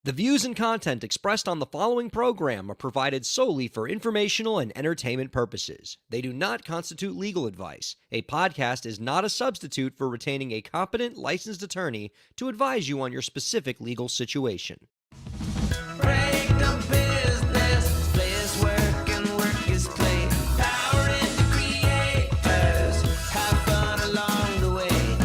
The views and content expressed on the following program are provided solely for informational and entertainment purposes. They do not constitute legal advice. A podcast is not a substitute for retaining a competent, licensed attorney to advise you on your specific legal situation. Break the business, play is work and work is play. Power into creators, have fun along the way.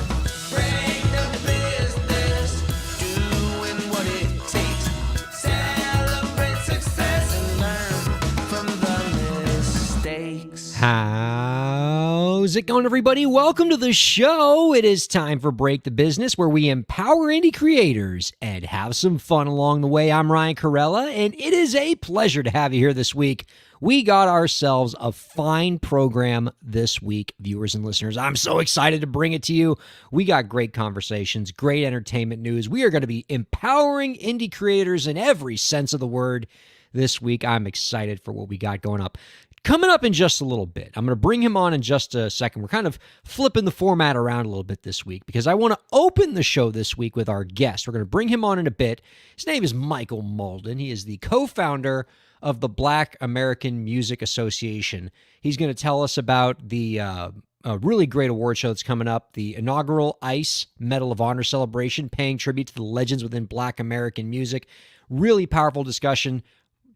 Break the business, doing what it takes. Celebrate success and learn from the mistakes. How's it going, everybody? Welcome to the show. It is time for Break the Business, where we empower indie creators and have some fun along the way. I'm Ryan Kairalla, and it is a pleasure to have you here this week. We got ourselves a fine program this week, viewers and listeners. I'm so excited to bring it to you. We got great conversations, great entertainment news. We are going to be empowering indie creators in every sense of the word this week. I'm excited for what we got going up. Coming up in just a little bit, I'm going to bring him on in just a second. We're kind of flipping the format around a little bit this week because I want to open the show this week with our guest. We're going to bring him on in a bit. His name is Michael Malden. He is the co-founder of the Black American Music Association. He's going to tell us about the a really great award show that's coming up, the inaugural ICE Medal of Honor celebration, paying tribute to the legends within Black American music. Really powerful discussion.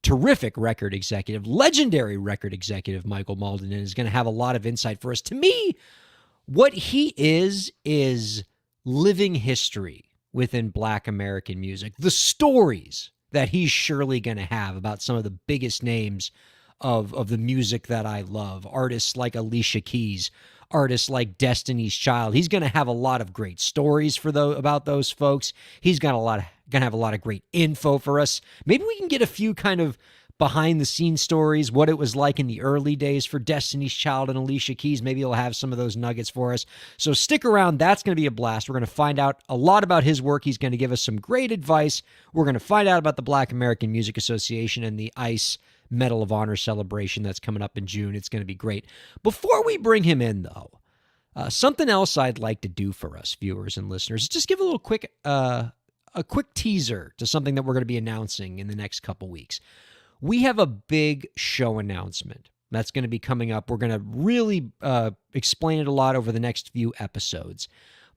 Terrific record executive, legendary record executive, Michael Malden, and is going to have a lot of insight for us. To me, what he is living history within Black American music. The stories that he's surely going to have about some of the biggest names of the music that I love. Artists like Alicia Keys, artists like Destiny's Child. He's going to have a lot of great stories about those folks. He's got going to have a lot of great info for us. Maybe we can get a few kind of behind the scenes stories, what it was like in the early days for Destiny's Child and Alicia Keys. Maybe he'll have some of those nuggets for us. So stick around. That's going to be a blast. We're going to find out a lot about his work. He's going to give us some great advice. We're going to find out about the Black American Music Association and the ICE Medal of Honor celebration that's coming up in June. It's going to be great. Before we bring him in, though, something else I'd like to do for us, viewers and listeners, is just give a little quick teaser to something that we're going to be announcing in the next couple weeks. We have a big show announcement that's going to be coming up. We're going to really explain it a lot over the next few episodes.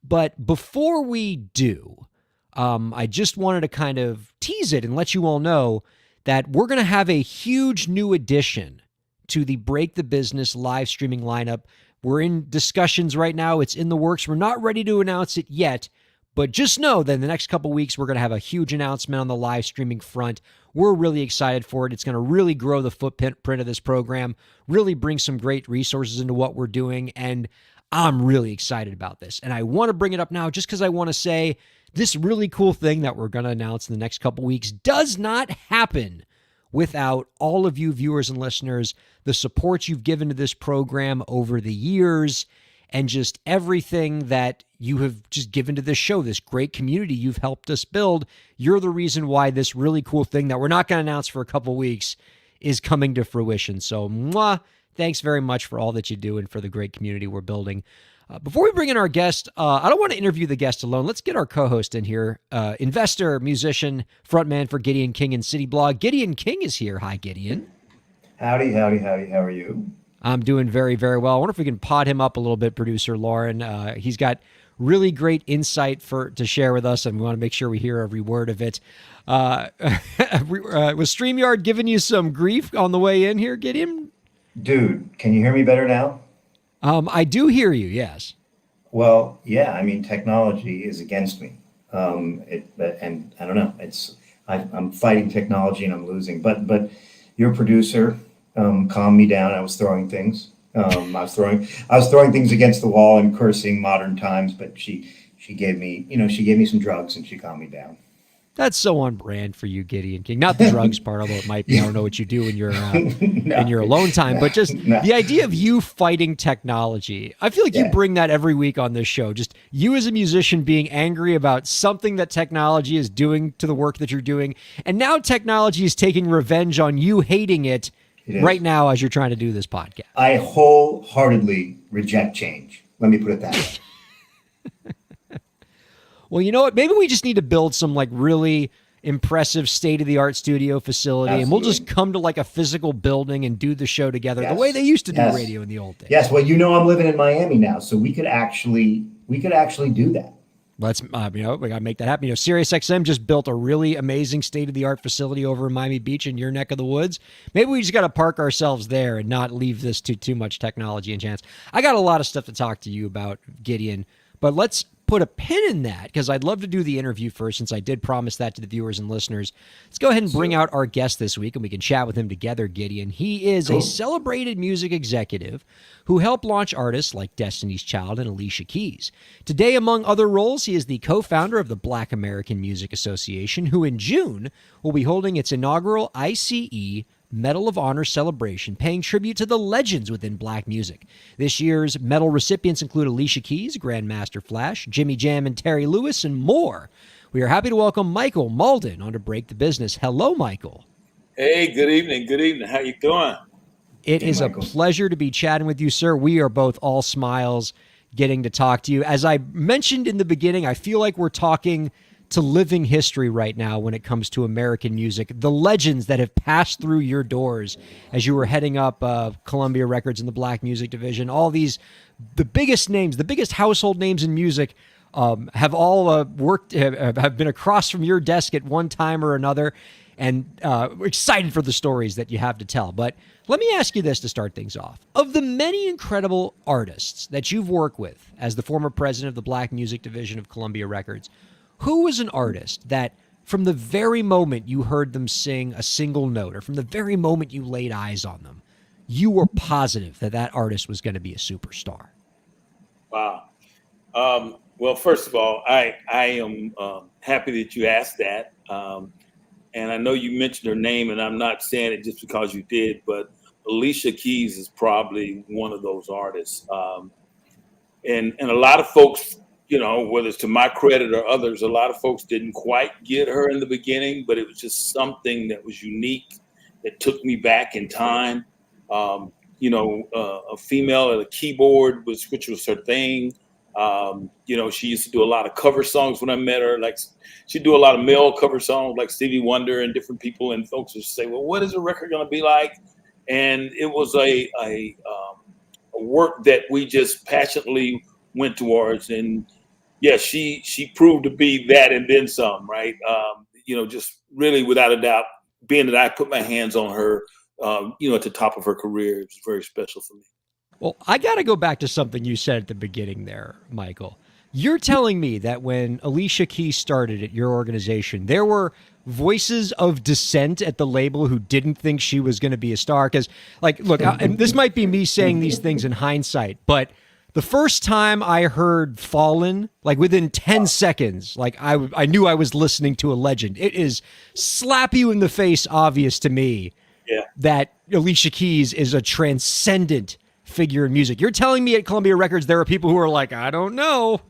But before we do, I just wanted to kind of tease it and let you all know that we're going to have a huge new addition to the Break the Business live streaming lineup. We're in discussions right now. It's in the works. We're not ready to announce it yet, but just know that in the next couple weeks, we're going to have a huge announcement on the live streaming front. We're really excited for it. It's going to really grow the footprint of this program, really bring some great resources into what we're doing, and I'm really excited about this. And I want to bring it up now just because I want to say this really cool thing that we're going to announce in the next couple weeks does not happen without all of you viewers and listeners, the support you've given to this program over the years, and just everything that you have just given to this show, this great community you've helped us build. You're the reason why this really cool thing that we're not going to announce for a couple weeks is coming to fruition. So, thanks very much for all that you do and for the great community we're building. Before we bring in our guest, I don't want to interview the guest alone. Let's get our co-host in here, investor, musician, frontman for Gideon King and City Blog. Gideon King is here. Hi, Gideon. Howdy. How are you? I'm doing very, very well. I wonder if we can pod him up a little bit, producer Lauren. He's got really great insight to share with us, and we want to make sure we hear every word of it. Was StreamYard giving you some grief on the way in here, Gideon? Dude, can you hear me better now? I do hear you, yes. Well, yeah, I mean, technology is against me. And I don't know, I'm fighting technology and I'm losing, but your producer calmed me down. I was throwing things. I was throwing things against the wall and cursing modern times, but she gave me some drugs and she calmed me down. That's so on brand for you, Gideon King. Not the drugs part, although it might be. I don't know what you do in your in your alone time, but just the idea of you fighting technology. I feel like you bring that every week on this show. Just you as a musician being angry about something that technology is doing to the work that you're doing, and now technology is taking revenge on you hating it right now as you're trying to do this podcast. I wholeheartedly reject change. Let me put it that way. Well, you know what? Maybe we just need to build some like really impressive state-of-the-art studio facility, and we'll just Absolutely. come to like a physical building and do the show together the Yes. way they used to do Yes. radio in the old days. Yes. Well, I'm living in Miami now, so we could actually do that. Let's, we gotta make that happen. SiriusXM just built a really amazing state-of-the-art facility over in Miami Beach in your neck of the woods. Maybe we just got to park ourselves there and not leave this to too much technology and chance. I got a lot of stuff to talk to you about, Gideon, but let's put a pin in that because I'd love to do the interview first since I did promise that to the viewers and listeners. Let's go ahead and bring out our guest this week and we can chat with him together, Gideon. He is a celebrated music executive who helped launch artists like Destiny's Child and Alicia Keys. Today, among other roles, he is the co-founder of the Black American Music Association, who in June will be holding its inaugural ICE Medal of Honor celebration, paying tribute to the legends within black music. This year's medal recipients include Alicia Keys, Grandmaster Flash, Jimmy Jam and Terry Lewis, and more. We are happy to welcome Michael Malden on To Break the Business. Hello, Michael. Hey, good evening. Good evening. How you doing? It is Michael. a pleasure to be chatting with you, sir. We are both all smiles getting to talk to you. As I mentioned in the beginning, I feel like we're talking to living history right now when it comes to American music. The legends that have passed through your doors as you were heading up Columbia Records in the Black Music Division. All these, the biggest names, the biggest household names in music have all have been across from your desk at one time or another. And we're excited for the stories that you have to tell. But let me ask you this to start things off. Of the many incredible artists that you've worked with as the former president of the Black Music Division of Columbia Records, who was an artist that from the very moment you heard them sing a single note or from the very moment you laid eyes on them, you were positive that that artist was going to be a superstar? Wow. Well, first of all, I am happy that you asked that. And I know you mentioned her name, and I'm not saying it just because you did, but Alicia Keys is probably one of those artists. And a lot of folks, whether it's to my credit or others, a lot of folks didn't quite get her in the beginning, but it was just something that was unique that took me back in time. A female at a keyboard, which was her thing. She used to do a lot of cover songs when I met her. Like she'd do a lot of male cover songs like Stevie Wonder and different people. And folks would say, well, what is the record going to be like? And it was a work that we just passionately went towards. And yeah, she proved to be that and then some, right? Just really without a doubt, being that I put my hands on her, at the top of her career, it was very special for me. Well, I got to go back to something you said at the beginning there, Michael. You're telling me that when Alicia Keys started at your organization, there were voices of dissent at the label who didn't think she was going to be a star? Because, look, and this might be me saying these things in hindsight, but the first time I heard Fallen, within 10 seconds, I knew I was listening to a legend. It is slap you in the face obvious to me that Alicia Keys is a transcendent figure in music. You're telling me at Columbia Records there are people who are like, I don't know.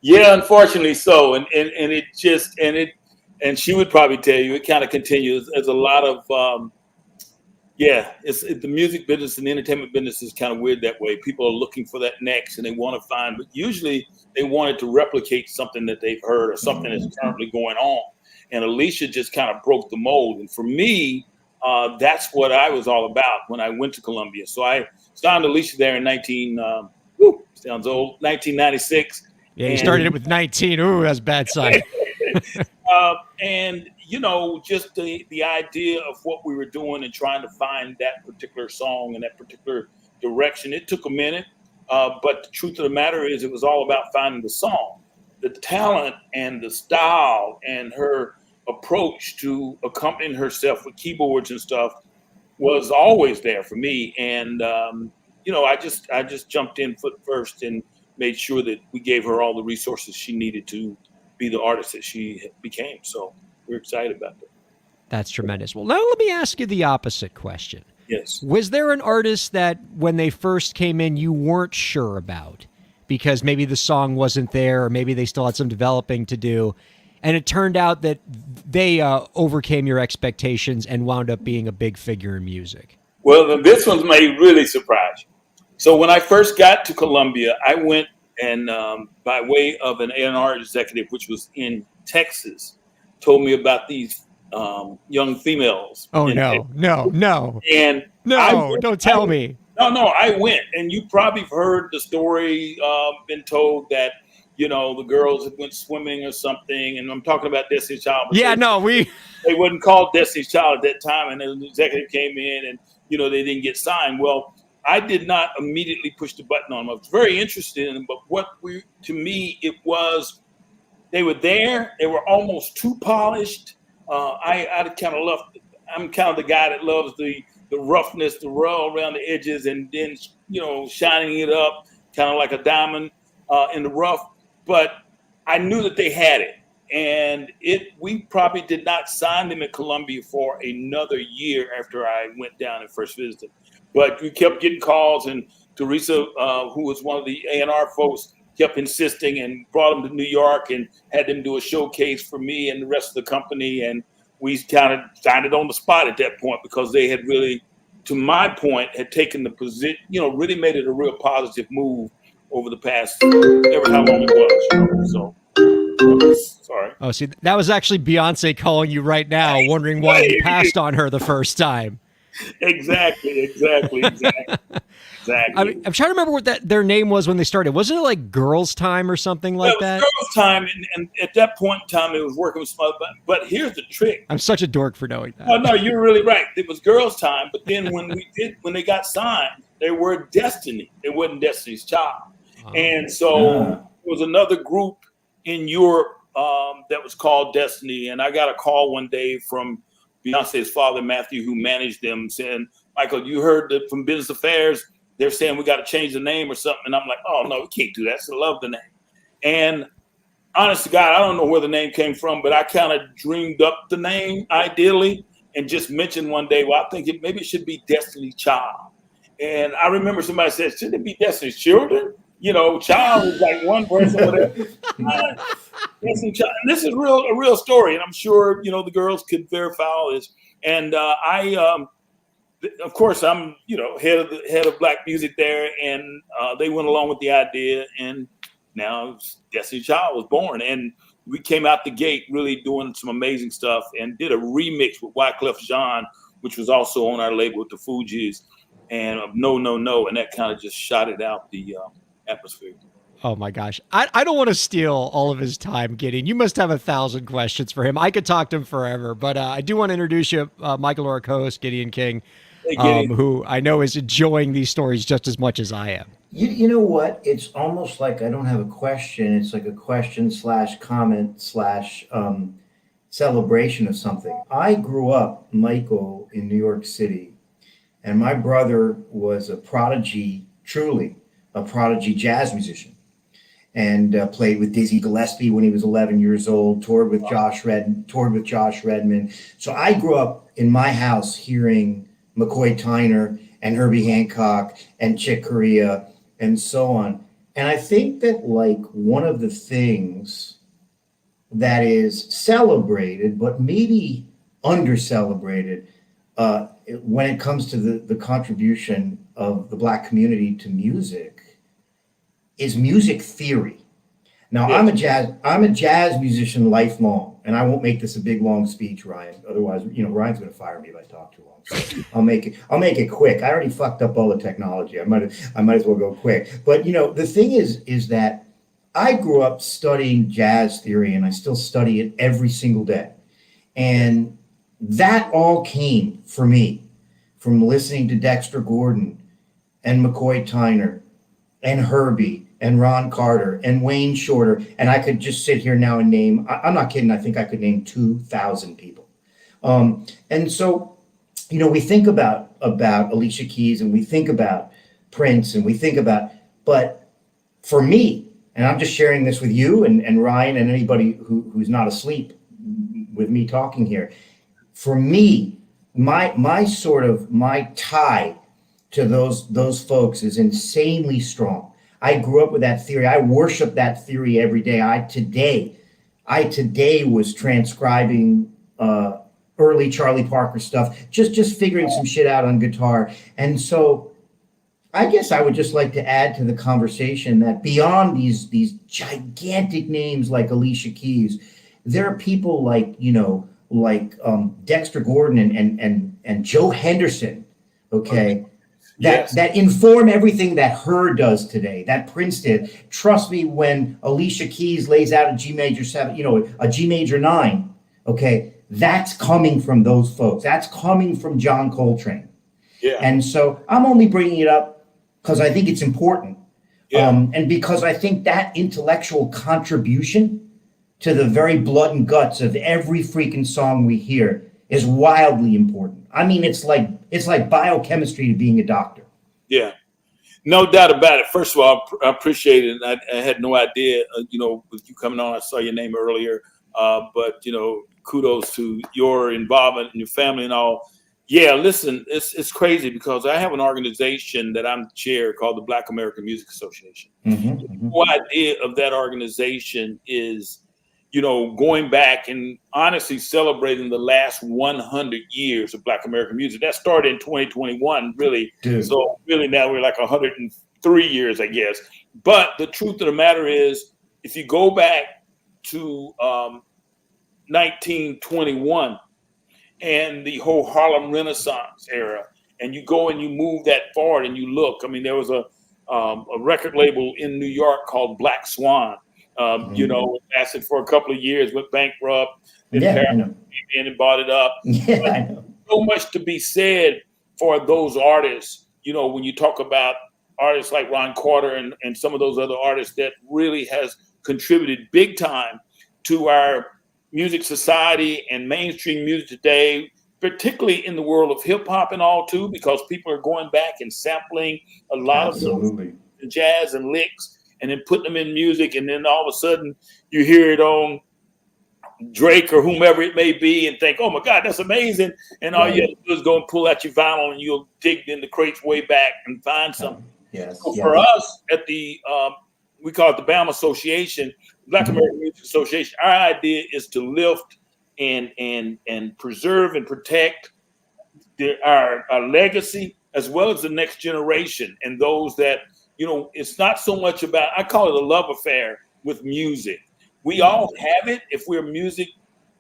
Yeah, unfortunately so. And she would probably tell you it kind of continues. There's a lot of the music business and the entertainment business is kind of weird that way. People are looking for that next and they want to find, but usually they wanted to replicate something that they've heard or something that's currently going on. And Alicia just kind of broke the mold. And for me, that's what I was all about when I went to Columbia. So I signed Alicia there in 1996. Yeah, you started it with 19. Ooh, that's bad sign. Just the idea of what we were doing and trying to find that particular song and that particular direction, it took a minute. But the truth of the matter is it was all about finding the song, the talent and the style and her approach to accompanying herself with keyboards and stuff was always there for me. And, I just jumped in foot first and made sure that we gave her all the resources she needed to be the artist that she became. So we're excited about that. That's tremendous. Well, now let me ask you the opposite question. Yes. Was there an artist that when they first came in, you weren't sure about because maybe the song wasn't there or maybe they still had some developing to do, and it turned out that they overcame your expectations and wound up being a big figure in music? Well, this one may really surprise you. So when I first got to Columbia, I went and by way of an A&R executive, which was in Texas, told me about these young females. Oh, in no, Texas. no. And No, don't tell me. No, I went, and you probably heard the story. Been told that the girls had went swimming or something, and I'm talking about Destiny's Child. But Yeah, no, they wasn't called Destiny's Child at that time, and an executive came in, and they didn't get signed. Well, I did not immediately push the button on them. I was very interested in them, but to me, it was they were there. They were almost too polished. I kind of love. I'm kind of the guy that loves the roughness, the roll around the edges, and then shining it up, kind of like a diamond in the rough. But I knew that they had it, and we probably did not sign them at Columbia for another year after I went down and first visited. But we kept getting calls, and Teresa, who was one of the A&R folks, kept insisting and brought them to New York and had them do a showcase for me and the rest of the company. And we kind of signed it on the spot at that point because they had really, to my point, had taken the position, really made it a real positive move over the past, ever how long it was. So, sorry. Oh, see, that was actually Beyonce calling you right now, wondering why you passed on her the first time. Exactly. I'm trying to remember what their name was when they started. Wasn't it like Girls Time or something like that? Girls Time, and at that point in time, it was working with some other. But here's the trick. I'm such a dork for knowing that. Oh no, you're really right. It was Girls Time, but then when they got signed, they were Destiny. It wasn't Destiny's Child, and so there was another group in Europe that was called Destiny, and I got a call one day from Beyonce's father, Matthew, who managed them, saying, "Michael, you heard that from Business Affairs? They're saying we got to change the name or something." And I'm like, "Oh no, we can't do that. I love the name." And honest to God, I don't know where the name came from, but I kind of dreamed up the name ideally and just mentioned one day, well, I think maybe it should be Destiny's Child. And I remember somebody said, "Should it be Destiny's Children?" Child is like one person, whatever. Destiny's Child. And this is a real story, and I'm sure the girls could verify all this. And of course, I'm head of Black music there, and they went along with the idea, and now Destiny's Child was born, and we came out the gate really doing some amazing stuff, and did a remix with Wyclef Jean, which was also on our label with the Fugees, and No, and that kind of just shot it out the atmosphere. Oh my gosh. I don't want to steal all of his time, Gideon. You must have 1,000 questions for him. I could talk to him forever, but I do want to introduce you, Michael, our co-host, Gideon King, who I know is enjoying these stories just as much as I am. You know what? It's almost like I don't have a question. It's like a question / comment / celebration of something. I grew up, Michael, in New York City, and my brother was a prodigy, truly a prodigy jazz musician, and played with Dizzy Gillespie when he was 11 years old, toured with Josh Redman. So I grew up in my house hearing McCoy Tyner and Herbie Hancock and Chick Corea and so on. And I think that like one of the things that is celebrated, but maybe under-celebrated when it comes to the contribution of the Black community to music is music theory. Now, yeah. I'm a jazz musician lifelong, and I won't make this a big long speech, Ryan. Otherwise, Ryan's going to fire me if I talk too long. So I'll make it quick. I already fucked up all the technology. I might as well go quick. But the thing is that I grew up studying jazz theory, and I still study it every single day. And that all came for me from listening to Dexter Gordon and McCoy Tyner and Herbie and Ron Carter and Wayne Shorter. And I could just sit here now and name, I'm not kidding, I think I could name 2,000 people. And so, we think about Alicia Keys, and we think about Prince, and we think about, but for me, and I'm just sharing this with you and Ryan and anybody who's not asleep with me talking here, for me, my tie to those folks is insanely strong. I grew up with that theory. I worship that theory every day. I today was transcribing early Charlie Parker stuff, just figuring some shit out on guitar. And so I guess I would just like to add to the conversation that beyond these gigantic names like Alicia Keys there are people like, Dexter Gordon and Joe Henderson, okay, Yes. that inform everything that Her does today, that Prince did. Trust me, when Alicia Keys lays out a G major 7, a G major 9, okay, that's coming from those folks. That's coming from John Coltrane. Yeah. And so I'm only bringing it up because I think it's important. Yeah. And because I think that intellectual contribution to the very blood and guts of every freaking song we hear is wildly important. I mean, it's like biochemistry to being a doctor. Yeah. No doubt about it. First of all, I appreciate it. And I had no idea, with you coming on, I saw your name earlier. But kudos to your involvement and your family and all. Yeah, listen, it's crazy because I have an organization that I'm the chair called the Black American Music Association. The whole idea of that organization is, going back and honestly celebrating the last 100 years of Black American music. That started in 2021, really. Dude. So really now we're like 103 years, I guess. But the truth of the matter is, if you go back to 1921, and the whole Harlem Renaissance era, and you go and you move that forward and you look. I mean, there was a record label in New York called Black Swan. It lasted for a couple of years, went bankrupt. Then Paramount came in and bought it up. Yeah, I know. So much to be said for those artists. When you talk about artists like Ron Carter and some of those other artists that really has contributed big time to our music society and mainstream music today, particularly in the world of hip hop and all too, because people are going back and sampling a lot Absolutely. of jazz and licks and then putting them in music. And then all of a sudden you hear it on Drake or whomever it may be and think, oh my God, that's amazing. And all you have to do is go and pull out your vinyl and you'll dig in the crates way back and find something. Yes. So for us at the, we call it the BAM Association, Black American Music Association, our idea is to lift and preserve and protect our legacy as well as the next generation and those that, it's not so much about, I call it a love affair with music. We all have it if we're music,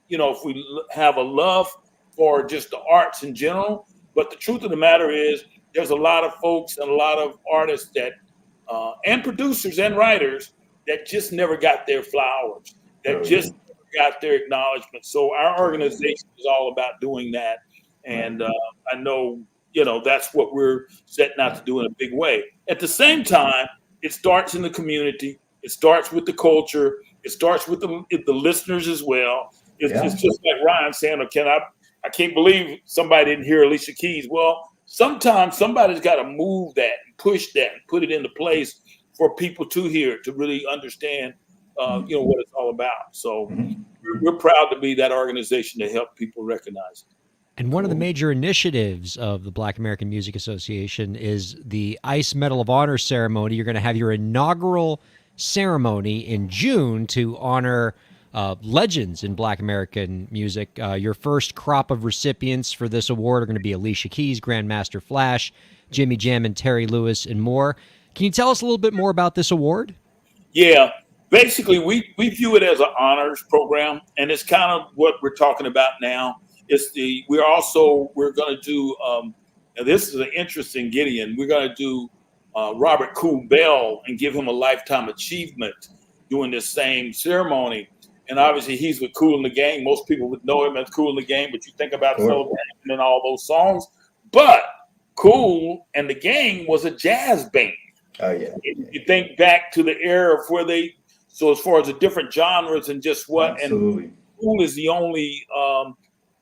if we have a love for just the arts in general. But the truth of the matter is there's a lot of folks and a lot of artists that, and producers and writers that just never got their flowers, that just never got their acknowledgement. So our organization is all about doing that. And I know, that's what we're setting out to do in a big way. At the same time, it starts in the community. It starts with the culture. It starts with the listeners as well. It's just like Ryan saying, I can't believe somebody didn't hear Alicia Keys. Well, sometimes somebody's got to move that and push that and put it into place for people to hear, to really understand, what it's all about. So we're proud to be that organization to help people recognize it. And one of the major initiatives of the Black American Music Association is the Ice Medal of Honor ceremony. You're going to have your inaugural ceremony in June to honor legends in Black American music. Your first crop of recipients for this award are going to be Alicia Keys, Grandmaster Flash, Jimmy Jam, and Terry Lewis, and more. Can you tell us a little bit more about this award? Yeah, basically we view it as an honors program, and it's kind of what we're talking about now. We're going to do, and this is an interesting Gideon. We're going to do Robert Cool Bell and give him a lifetime achievement doing this same ceremony. And obviously he's with Kool and the Gang. Most people would know him as Kool and the Gang, but you think about Celebration and all those songs. But Kool and the Gang was a jazz band. Oh yeah. You think back to the era of where so as far as the different genres and just what, Absolutely. and Kool is the only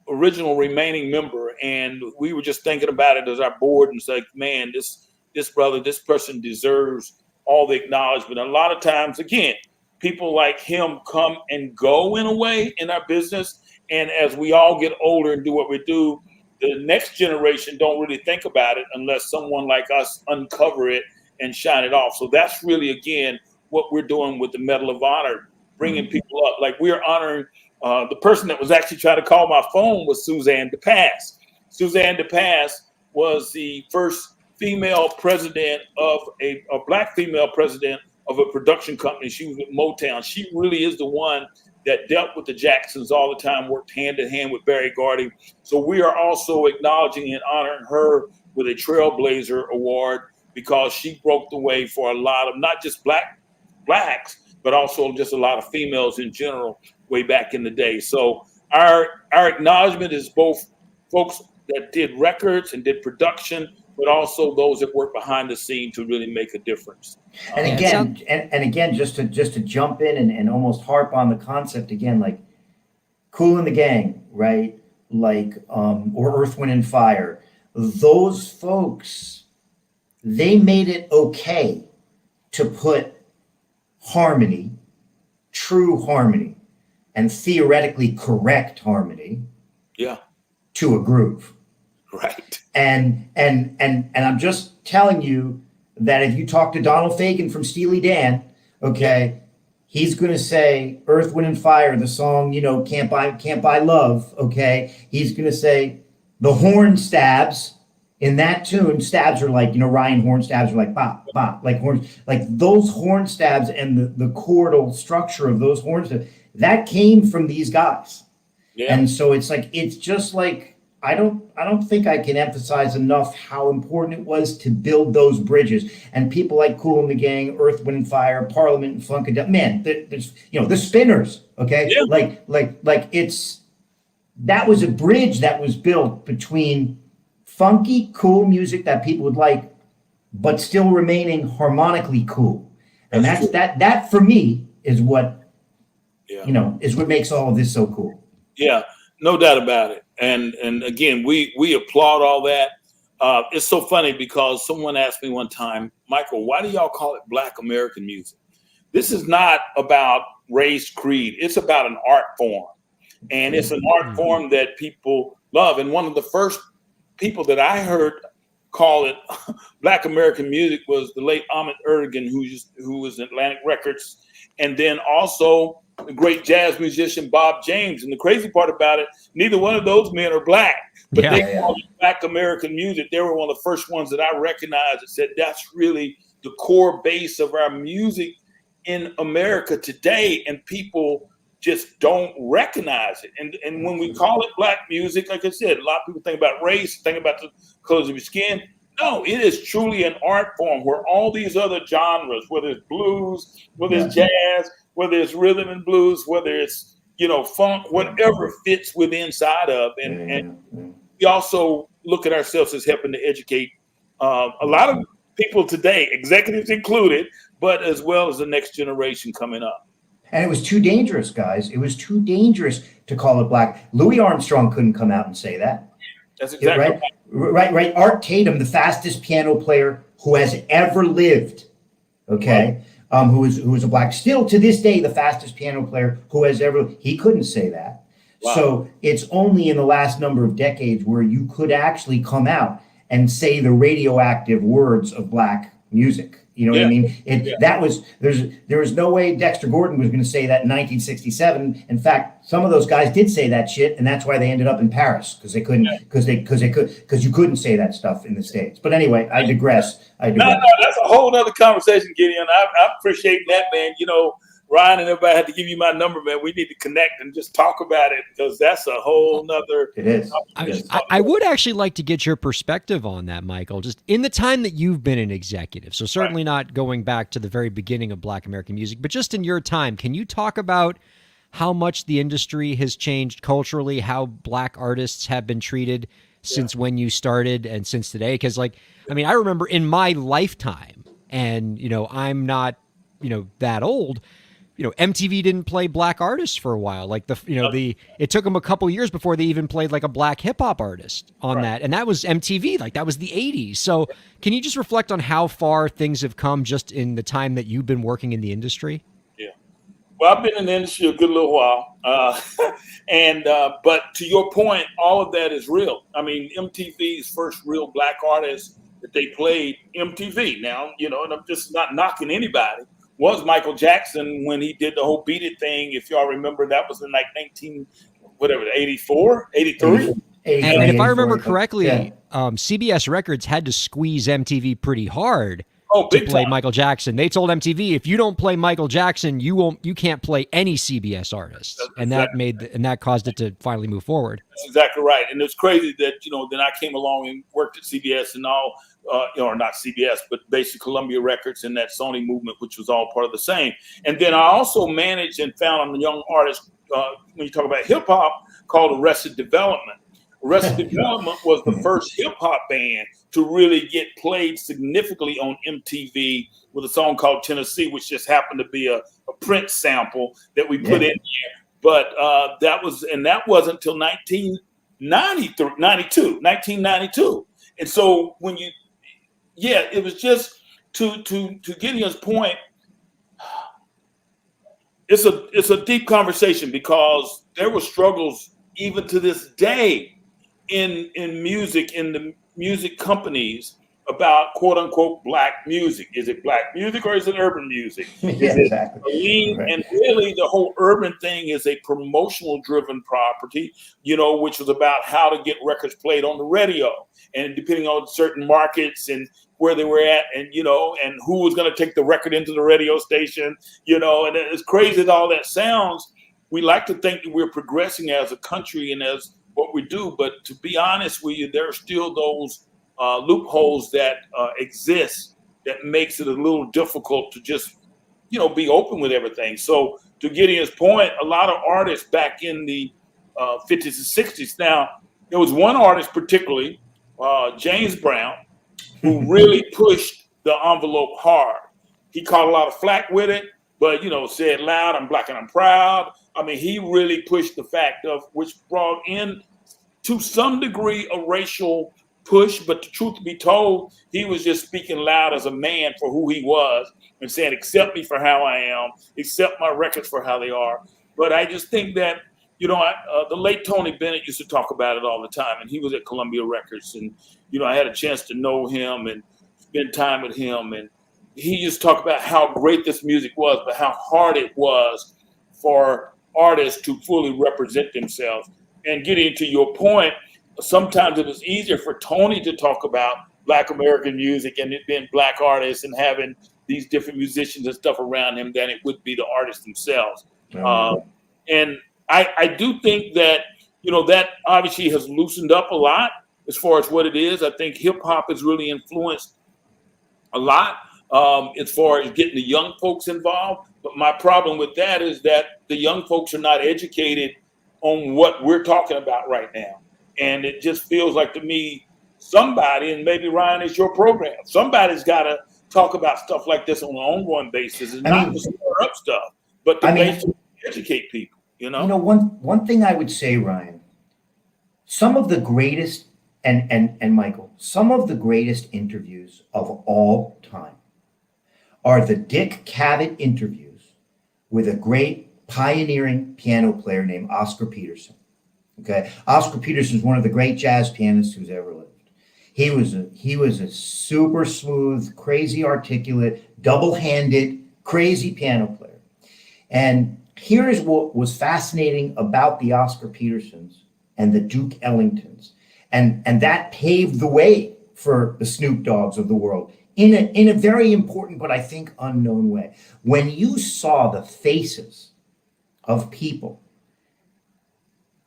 original remaining member. And we were just thinking about it as our board and said, man, this brother, this person deserves all the acknowledgement. A lot of times, again, people like him come and go in a way in our business. And as we all get older and do what we do, the next generation don't really think about it unless someone like us uncover it and shine it off. So that's really, again, what we're doing with the Medal of Honor, bringing people up. Like we're honoring the person that was actually trying to call my phone was Suzanne DePass. Suzanne DePass was the first female president of a black female president of a production company. She was with Motown. She really is the one that dealt with the Jacksons all the time, worked hand in hand with Barry Gordy. So we are also acknowledging and honoring her with a Trailblazer Award because she broke the way for a lot of not just blacks, but also just a lot of females in general way back in the day. So our acknowledgement is both folks that did records and did production, but also those that work behind the scene to really make a difference. And again, just to jump in and almost harp on the concept again, like Kool and the Gang, right? Like or Earth, Wind and Fire. Those folks, they made it okay to put harmony, true harmony, and theoretically correct harmony, to a groove. Right. And I'm just telling you that if you talk to Donald Fagen from Steely Dan, okay, he's going to say Earth, Wind and Fire, the song, Can't Buy Love, okay? He's going to say the horn stabs in that tune, stabs are like, Ryan horn stabs are like bop, bop, like horns, like those horn stabs and the chordal structure of those horns, that came from these guys. Yeah. And so it's just like, I don't think I can emphasize enough how important it was to build those bridges. And people like Kool and the Gang, Earth, Wind and Fire, Parliament and Funkadelic, man, there's the Spinners, okay? Yeah. Like that was a bridge that was built between funky, cool music that people would like, but still remaining harmonically cool. And that for me is what is what makes all of this so cool. Yeah, no doubt about it. And again, we applaud all that. It's so funny because someone asked me one time, Michael, why do y'all call it Black American music? This is not about race, creed. It's about an art form. And it's an art form that people love. And one of the first people that I heard call it Black American music was the late Ahmet Ertegun, who was in Atlantic Records. And then also the great jazz musician Bob James. And the crazy part about it, neither one of those men are black, but they call it Black American music. They were one of the first ones that I recognized that said that's really the core base of our music in America today. And people just don't recognize it. And when we call it black music, like I said, a lot of people think about race, think about the colors of your skin. No, it is truly an art form where all these other genres, whether it's blues, whether it's jazz, whether it's rhythm and blues, whether it's, funk, whatever fits within inside of. And we also look at ourselves as helping to educate a lot of people today, executives included, but as well as the next generation coming up. And it was too dangerous, guys. It was too dangerous to call it black. Louis Armstrong couldn't come out and say that. That's exactly right. Art Tatum, the fastest piano player who has ever lived, okay, who is a black, still to this day, the fastest piano player who has ever, he couldn't say that. Wow. So it's only in the last number of decades where you could actually come out and say the radioactive words of black music. You know what I mean? There was no way Dexter Gordon was going to say that in 1967. In fact, some of those guys did say that shit, and that's why they ended up in Paris because they couldn't because you couldn't say that stuff in the States. But anyway, I digress. No, that's a whole other conversation, Gideon. I appreciate that, man. Ryan and everybody had to give you my number, man. We need to connect and just talk about it because that's a whole nother. It is. I would actually like to get your perspective on that, Michael, just in the time that you've been an executive. So certainly not going back to the very beginning of Black American music, but just in your time, can you talk about how much the industry has changed culturally, how black artists have been treated since when you started and since today? Because I remember in my lifetime, and, I'm not, that old, MTV didn't play black artists for a while. It took them a couple years before they even played like a black hip hop artist on that. And that was MTV, that was the 80s. So can you just reflect on how far things have come just in the time that you've been working in the industry? Yeah. Well, I've been in the industry a good little while. But to your point, all of that is real. I mean, MTV's first real black artist that they played, MTV. Now, and I'm just not knocking anybody, was Michael Jackson when he did the whole Beat It thing. If y'all remember, that was in 84, 83. And if I remember correctly, CBS Records had to squeeze MTV pretty hard Oh, to big play time. Michael Jackson. They told MTV, if you don't play Michael Jackson, you can't play any CBS artists, and that that caused it to finally move forward. That's exactly right. And it's crazy that, then I came along and worked at CBS and all, or not CBS, but basically Columbia Records and that Sony movement, which was all part of the same. And then I also managed and found a young artist, when you talk about hip hop, called Arrested Development. Arrested Development was the first hip hop band to really get played significantly on MTV with a song called Tennessee, which just happened to be a Prince sample that we put in there. But that wasn't until 1992. And so it was just to Gideon's point. It's a deep conversation because there were struggles even to this day in music, in the music companies, about quote unquote black music. Is it black music or is it urban music? Exactly. Right. And really the whole urban thing is a promotional driven property, which was about how to get records played on the radio, and depending on certain markets and where they were at, and and who was going to take the record into the radio station, and as crazy as all that sounds, we like to think that we're progressing as a country and as what we do, but to be honest with you, there are still those loopholes that exist that makes it a little difficult to just, be open with everything. So to Gideon's point, a lot of artists back in the 50s and 60s. Now, there was one artist particularly, James Brown, who really pushed the envelope hard. He caught a lot of flack with it, but, said loud, I'm black and I'm proud. I mean, he really pushed the fact of, which brought in to some degree a racial push, but the truth to be told, he was just speaking loud as a man for who he was and saying, accept me for how I am, accept my records for how they are. But I just think that, the late Tony Bennett used to talk about it all the time, and he was at Columbia Records, and, I had a chance to know him and spend time with him, and he used to talk about how great this music was, but how hard it was for artists to fully represent themselves. And getting to your point, sometimes it was easier for Tony to talk about Black American music and it being Black artists and having these different musicians and stuff around him than it would be the artists themselves. And I do think that, that obviously has loosened up a lot as far as what it is. I think hip hop has really influenced a lot as far as getting the young folks involved. But my problem with that is that the young folks are not educated on what we're talking about right now. And it just feels like to me, somebody, and maybe Ryan is your program, somebody's got to talk about stuff like this on an ongoing basis, and not to stir up stuff, but to basically educate people, One thing I would say, Ryan, some of the greatest, and Michael, some of the greatest interviews of all time are the Dick Cavett interviews with a great pioneering piano player named Oscar Peterson. Okay, Oscar Peterson is one of the great jazz pianists who's ever lived. He was a super smooth, crazy articulate, double-handed, crazy piano player. And here's what was fascinating about the Oscar Petersons and the Duke Ellingtons, and that paved the way for the Snoop Dogs of the world in a very important but I think unknown way. When you saw the faces of people,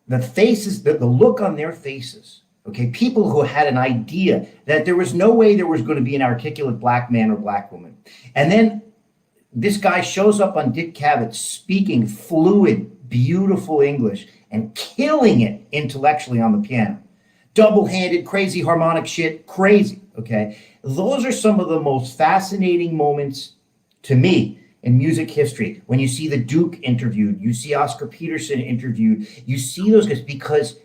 the look on their faces, okay, people who had an idea that there was no way there was going to be an articulate Black man or Black woman. And then this guy shows up on Dick Cavett speaking fluid, beautiful English and killing it intellectually on the piano. Double-handed, crazy harmonic shit, crazy, okay? Those are some of the most fascinating moments to me in music history. When you see the Duke interviewed, you see Oscar Peterson interviewed, you see those guys, because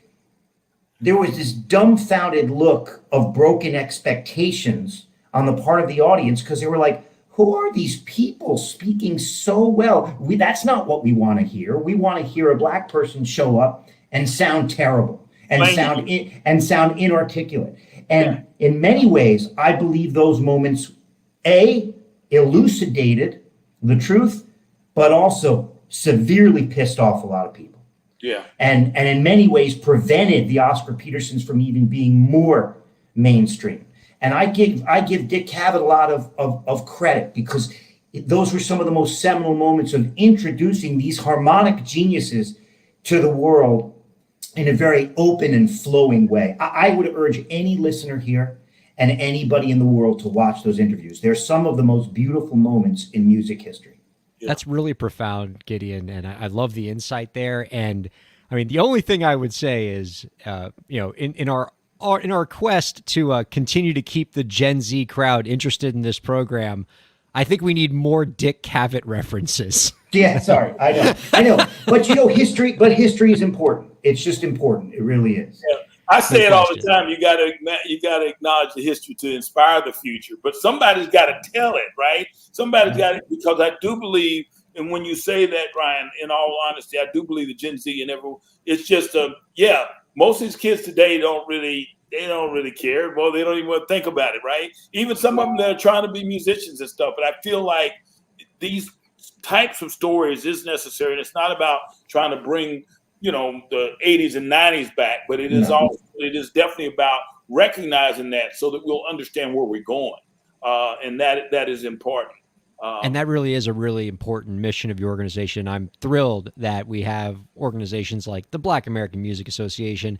there was this dumbfounded look of broken expectations on the part of the audience, because they were like, who are these people speaking so well? That's not what we want to hear. We want to hear a Black person show up and sound terrible and sound inarticulate. And in many ways, I believe those moments, elucidated the truth, but also severely pissed off a lot of people. Yeah. And in many ways prevented the Oscar Petersons from even being more mainstream. And I give Dick Cavett a lot of credit, because those were some of the most seminal moments of introducing these harmonic geniuses to the world in a very open and flowing way. I would urge any listener here and anybody in the world to watch those interviews. They're some of the most beautiful moments in music history. Yeah. That's really profound, Gideon, and I love the insight there. And I mean, the only thing I would say is, in our quest to continue to keep the Gen Z crowd interested in this program, I think we need more Dick Cavett references. Yeah, sorry, I know, but history is important. It's just important. It really is. Yeah. I say it all the time. You got to acknowledge the history to inspire the future, but somebody's got to tell it, right? Somebody's got to, because I do believe, and when you say that, Ryan, in all honesty, I do believe the Gen Z and everyone. It's just most of these kids today don't really care. Well, they don't even want to think about it, right? Even some of them that are trying to be musicians and stuff. But I feel like these types of stories is necessary, and it's not about trying to bring the 80s and 90s back, but it is definitely about recognizing that so that we'll understand where we're going, and that is important. And that really is a really important mission of your organization. I'm thrilled that we have organizations like the Black American Music Association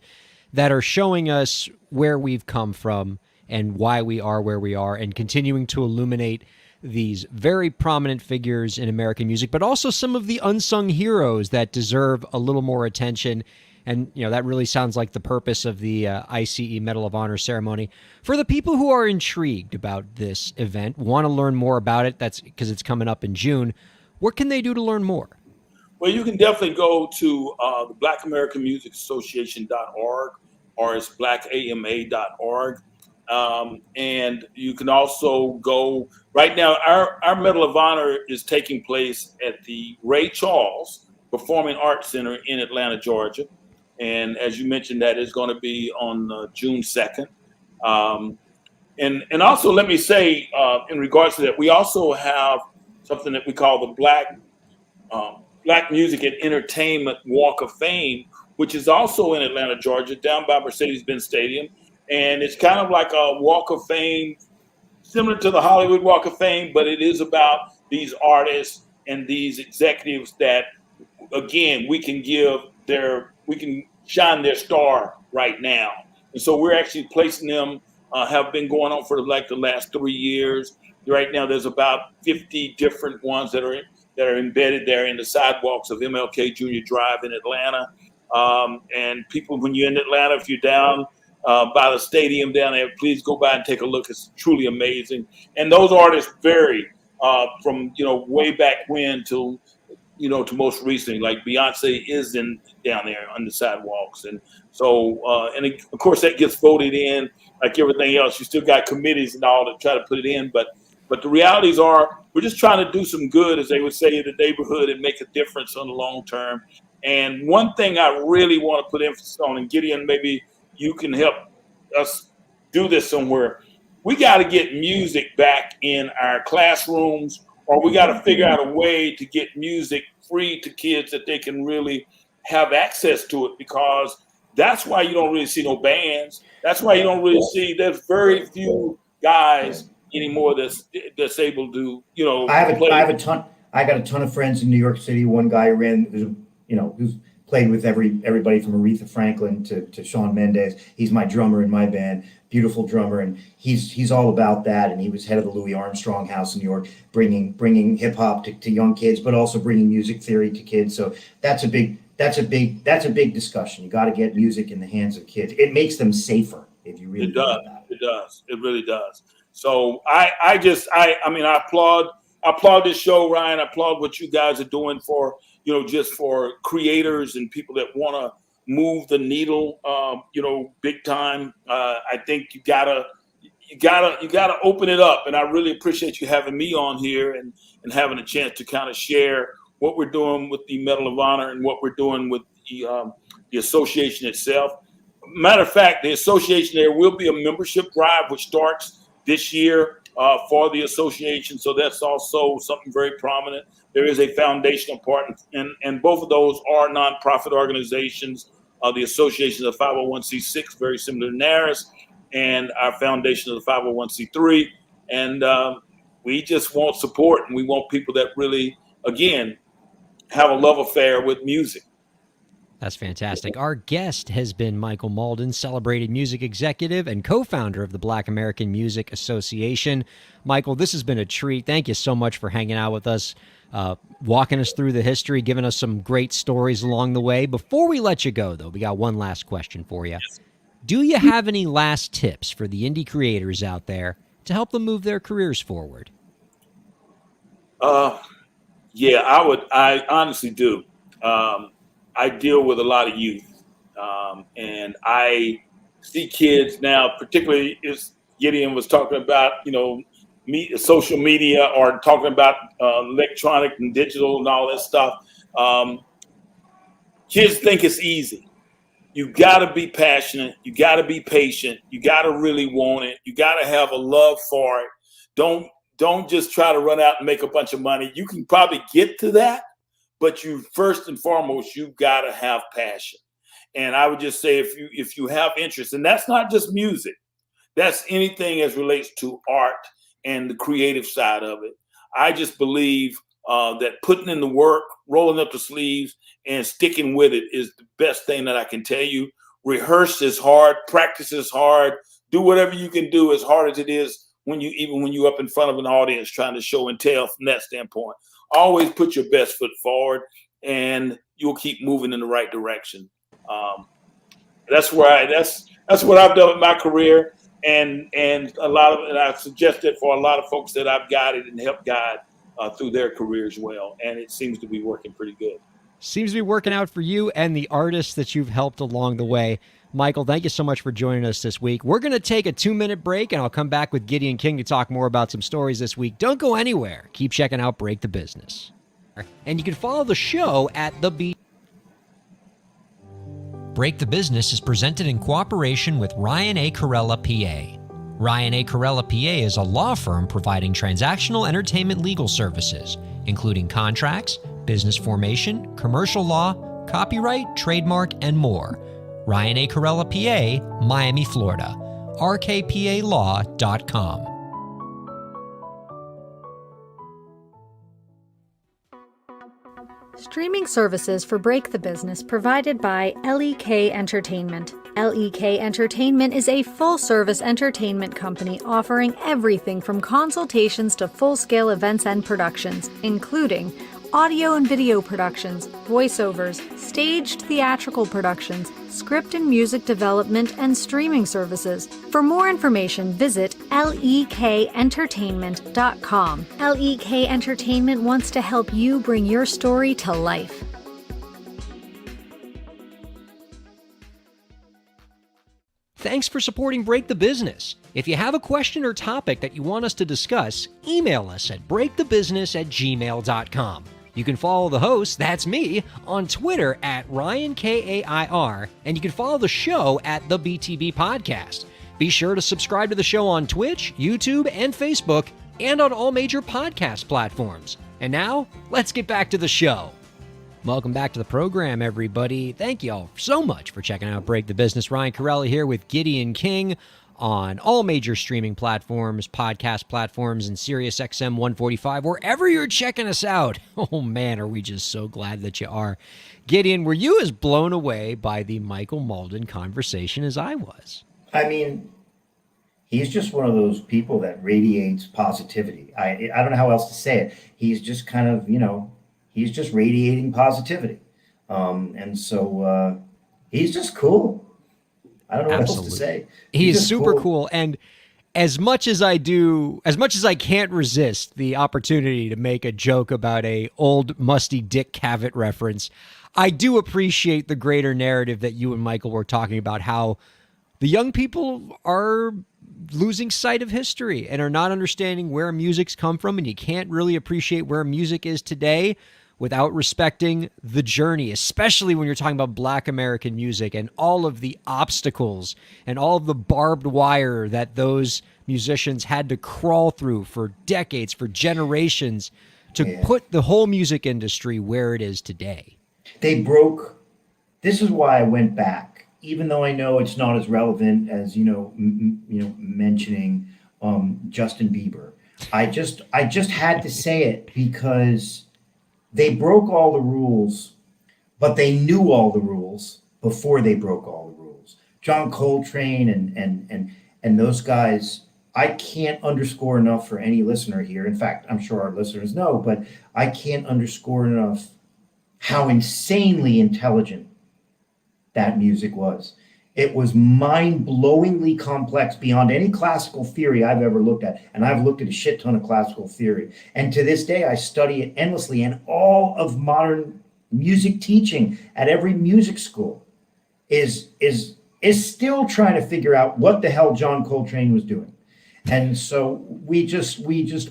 that are showing us where we've come from and why we are where we are, and continuing to illuminate these very prominent figures in American music, but also some of the unsung heroes that deserve a little more attention. And, that really sounds like the purpose of the ICE Medal of Honor ceremony. For the people who are intrigued about this event, want to learn more about it, that's because it's coming up in June, what can they do to learn more? Well, you can definitely go to the Black American Music Association.org, or it's blackama.org. And you can also go right now. Our Medal of Honor is taking place at the Ray Charles Performing Arts Center in Atlanta, Georgia. And as you mentioned, that is going to be on June 2nd. And also, let me say, in regards to that, we also have something that we call the Black Music and Entertainment Walk of Fame, which is also in Atlanta, Georgia, down by Mercedes-Benz Stadium. And it's kind of like a Walk of Fame, similar to the Hollywood Walk of Fame, but it is about these artists and these executives that, again, we can shine their star right now. And so we're actually placing them, have been going on for like the last 3 years. Right now, there's about 50 different ones that are embedded there in the sidewalks of MLK Jr. Drive in Atlanta. And people, when you're in Atlanta, if you're down by the stadium down there, please go by and take a look. It's truly amazing. And those artists vary from way back when to most recently. Like Beyonce is down there on the sidewalks, and so of course that gets voted in like everything else. You still got committees and all to try to put it in, but the realities are we're just trying to do some good, as they would say, in the neighborhood and make a difference on the long term. And one thing I really want to put emphasis on, and Gideon, maybe you can help us do this somewhere. We got to get music back in our classrooms, or we got to figure out a way to get music free to kids that they can really have access to it, because that's why you don't really see no bands. That's why you don't really see, there's very few guys anymore that's able to, I got a ton of friends in New York City. One guy who's played with everybody from Aretha Franklin to Shawn Mendes. He's my drummer in my band, beautiful drummer, and he's all about that. And he was head of the Louis Armstrong House in New York, bringing hip hop to young kids, but also bringing music theory to kids. So that's a big discussion. You got to get music in the hands of kids. It makes them safer if you really. It does. It does. It really does. So I applaud this show, Ryan. I applaud what you guys are doing for, just for creators and people that want to move the needle, big time. I think you gotta open it up. And I really appreciate you having me on here and having a chance to kind of share what we're doing with the Medal of Honor and what we're doing with the association itself. Matter of fact, the association, there will be a membership drive which starts this year for the association. So that's also something very prominent. There is a foundational part, and both of those are nonprofit organizations. The association is a 501c6, very similar to NARIS. and our foundation is a 501c3. And we just want support, and we want people that really, again, have a love affair with music. That's fantastic. Our guest has been Michael Malden, celebrated music executive and co-founder of the Black American Music Association. Michael, this has been a treat. Thank you so much for hanging out with us, walking us through the history, giving us some great stories along the way. Before we let you go, though, we got one last question for you. Do you have any last tips for the indie creators out there to help them move their careers forward? Yeah, I honestly do. I deal with a lot of youth, and I see kids now, particularly as Gideon was talking about, social media, or talking about electronic and digital and all that stuff. Kids think it's easy. You got to be passionate. You got to be patient. You got to really want it. You got to have a love for it. Don't just try to run out and make a bunch of money. You can probably get to that, but you first and foremost, you've got to have passion. And I would just say, if you have interest, and that's not just music, that's anything as relates to art and the creative side of it. I just believe that putting in the work, rolling up the sleeves, and sticking with it is the best thing that I can tell you. Rehearse is hard, practice is hard, do whatever you can do as hard as it is when you're up in front of an audience trying to show and tell from that standpoint. Always put your best foot forward, and you'll keep moving in the right direction. That's what I've done with my career, and I suggest it for a lot of folks that I've guided and helped guide through their careers well, and it seems to be working pretty good. Seems to be working out for you and the artists that you've helped along the way. Michael, thank you so much for joining us this week. We're going to take a 2-minute break, and I'll come back with Gideon King to talk more about some stories this week. Don't go anywhere. Keep checking out Break the Business. And you can follow the show at the B. Break the Business is presented in cooperation with Ryan A. Kairalla, PA. Ryan A. Kairalla, PA is a law firm providing transactional entertainment legal services, including contracts, business formation, commercial law, copyright, trademark, and more. Ryan A. Kairalla, PA, Miami, Florida. rkpalaw.com. Streaming services for Break the Business provided by LEK Entertainment. LEK Entertainment is a full-service entertainment company offering everything from consultations to full-scale events and productions, including audio and video productions, voiceovers, staged theatrical productions, script and music development, and streaming services. For more information, visit lekentertainment.com. LEK Entertainment wants to help you bring your story to life. Thanks for supporting Break the Business. If you have a question or topic that you want us to discuss, email us at breakthebusiness@gmail.com. You can follow the host, that's me, on Twitter at Ryan Kair, and you can follow the show at the BTB Podcast. Be sure to subscribe to the show on Twitch, YouTube, and Facebook, and on all major podcast platforms. And now, let's get back to the show. Welcome back to the program, everybody. Thank you all so much for checking out Break the Business. Ryan Kairalla here with Gideon King on all major streaming platforms, podcast platforms, and SiriusXM 145, wherever you're checking us out. Oh, man, are we just so glad that you are. Gideon, were you as blown away by the Michael Malden conversation as I was? I mean, he's just one of those people that radiates positivity. I don't know how else to say it. He's just kind of, he's just radiating positivity. And so he's just cool. I don't know what else to say. He is super cool. And as much as I can't resist the opportunity to make a joke about a old musty Dick Cavett reference, I do appreciate the greater narrative that you and Michael were talking about, how the young people are losing sight of history and are not understanding where music's come from, and you can't really appreciate where music is today without respecting the journey, especially when you're talking about Black American music and all of the obstacles and all of the barbed wire that those musicians had to crawl through for decades, for generations, to put the whole music industry where it is today. This is why I went back even though I know it's not as relevant as, mentioning Justin Bieber, I just had to say it because they broke all the rules, but they knew all the rules before they broke all the rules. John Coltrane and those guys, I can't underscore enough for any listener here. In fact, I'm sure our listeners know, but I can't underscore enough how insanely intelligent that music was. It was mind-blowingly complex beyond any classical theory I've ever looked at. And I've looked at a shit ton of classical theory. And to this day, I study it endlessly. And all of modern music teaching at every music school is still trying to figure out what the hell John Coltrane was doing. And so we just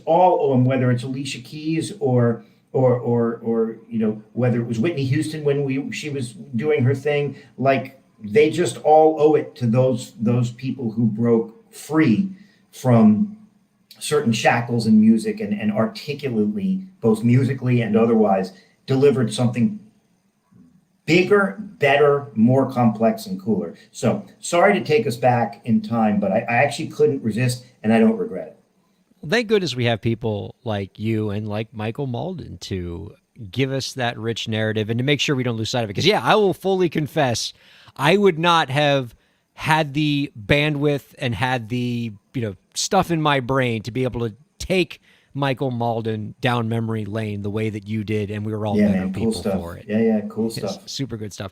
all owe him, whether it's Alicia Keys or whether it was Whitney Houston when she was doing her thing. Like, they just all owe it to those people who broke free from certain shackles in music and articulately, both musically and otherwise, delivered something bigger, better, more complex, and cooler. So sorry to take us back in time, but I actually couldn't resist, and I don't regret it. Well, thank goodness we have people like you and like Michael Malden to give us that rich narrative and to make sure we don't lose sight of it. Because, yeah, I will fully confess, I would not have had the bandwidth and had the stuff in my brain to be able to take Michael Malden down memory lane the way that you did, and we were all better people for it. Yeah, cool stuff. It's super good stuff.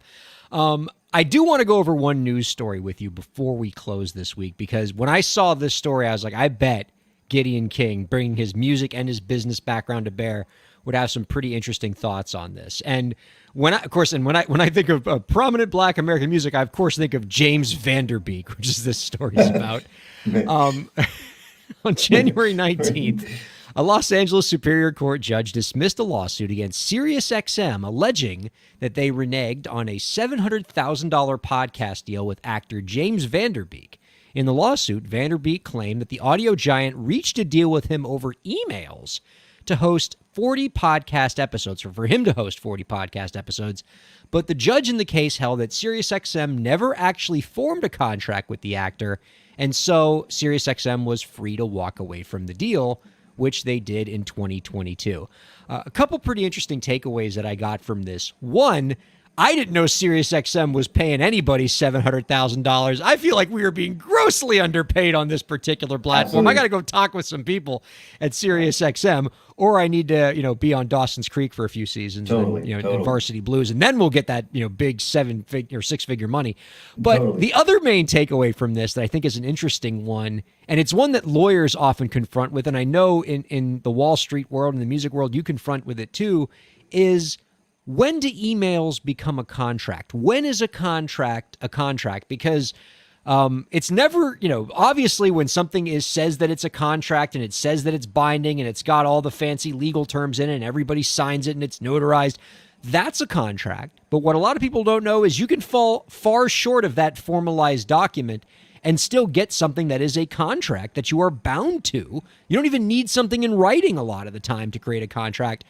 I do want to go over one news story with you before we close this week, because when I saw this story, I was like, I bet Gideon King, bringing his music and his business background to bear, would have some pretty interesting thoughts on this. And when I think of prominent Black American music, I of course think of James Vanderbeek, which is this story's about. On January 19th, a Los Angeles Superior Court judge dismissed a lawsuit against SiriusXM alleging that they reneged on a $700,000 podcast deal with actor James Vanderbeek. In the lawsuit, Vanderbeek claimed that the audio giant reached a deal with him over emails to host 40 podcast episodes, or for him to host 40 podcast episodes. But the judge in the case held that SiriusXM never actually formed a contract with the actor, and so SiriusXM was free to walk away from the deal, which they did in 2022. A couple pretty interesting takeaways that I got from this. One, I didn't know SiriusXM was paying anybody $700,000. I feel like we are being grossly underpaid on this particular platform. Absolutely. I got to go talk with some people at SiriusXM, or I need to, be on Dawson's Creek for a few seasons, in Varsity Blues, and then we'll get that, big 7-figure or 6-figure money. But the other main takeaway from this that I think is an interesting one, and it's one that lawyers often confront with, and I know in the Wall Street world and the music world you confront with it too, is when do emails become a contract? When is a contract a contract? Because it's never, obviously when something says that it's a contract and it says that it's binding and it's got all the fancy legal terms in it and everybody signs it and it's notarized, that's a contract. But what a lot of people don't know is you can fall far short of that formalized document and still get something that is a contract that you are bound to. You don't even need something in writing a lot of the time to create a contract.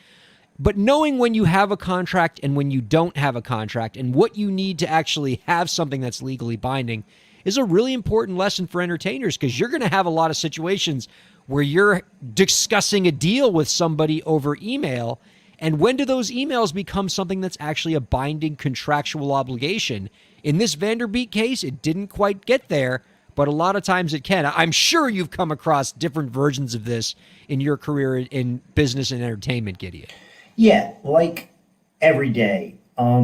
But knowing when you have a contract and when you don't have a contract and what you need to actually have something that's legally binding is a really important lesson for entertainers, because you're going to have a lot of situations where you're discussing a deal with somebody over email. And when do those emails become something that's actually a binding contractual obligation? In this Vanderbeek case, it didn't quite get there, but a lot of times it can. I'm sure you've come across different versions of this in your career in business and entertainment, Gideon. Yeah, like every day. There